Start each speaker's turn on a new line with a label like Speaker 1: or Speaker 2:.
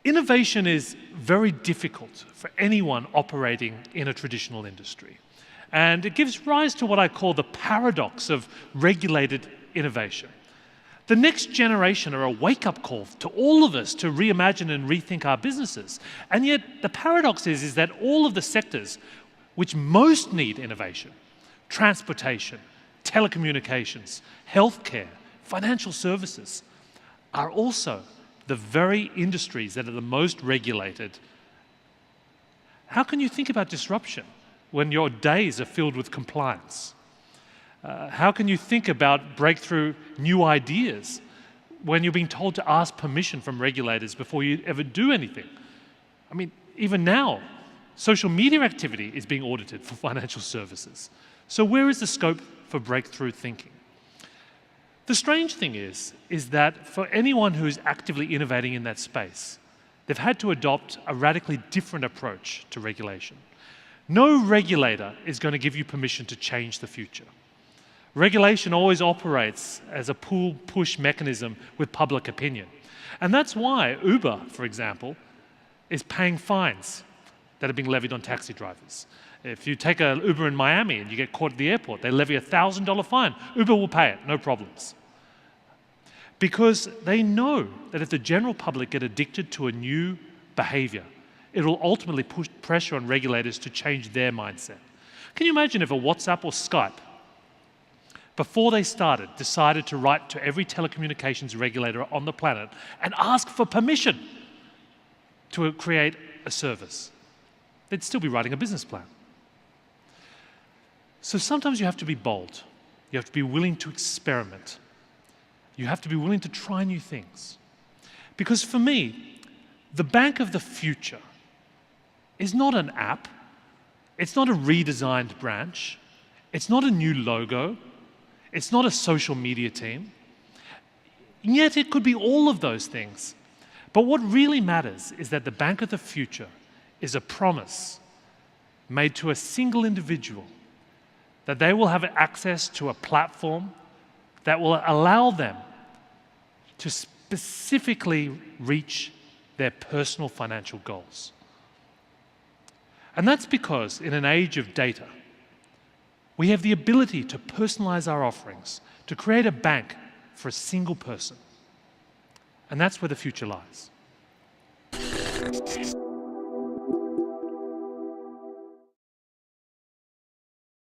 Speaker 1: Innovation is very difficult for anyone operating in a traditional industry. And it gives rise to what I call the paradox of regulated innovation. The next generation are a wake-up call to all of us to reimagine and rethink our businesses. And yet the paradox is that all of the sectors which most need innovation, transportation, telecommunications, healthcare, financial services, are also the very industries that are the most regulated. How can you think about disruption when your days are filled with compliance? How can you think about breakthrough new ideas when you're being told to ask permission from regulators before you ever do anything? I mean, even now, social media activity is being audited for financial services. So where is the scope for breakthrough thinking? The strange thing is that for anyone who is actively innovating in that space, they've had to adopt a radically different approach to regulation. No regulator is going to give you permission to change the future. Regulation always operates as a pull-push mechanism with public opinion. And that's why Uber, for example, is paying fines that are being levied on taxi drivers. If you take an Uber in Miami and you get caught at the airport, they levy a $1,000 fine. Uber will pay it, no problems. Because they know that if the general public get addicted to a new behavior, it will ultimately put pressure on regulators to change their mindset. Can you imagine if a WhatsApp or Skype, before they started, decided to write to every telecommunications regulator on the planet and ask for permission to create a service? They'd still be writing a business plan. So sometimes you have to be bold. You have to be willing to experiment. You have to be willing to try new things. Because for me, the bank of the future is not an app. It's not a redesigned branch. It's not a new logo. It's not a social media team. And yet it could be all of those things. But what really matters is that the bank of the future is a promise made to a single individual that they will have access to a platform that will allow them to specifically reach their personal financial goals. And that's because in an age of data, we have the ability to personalize our offerings, to create a bank for a single person. And that's where the future lies.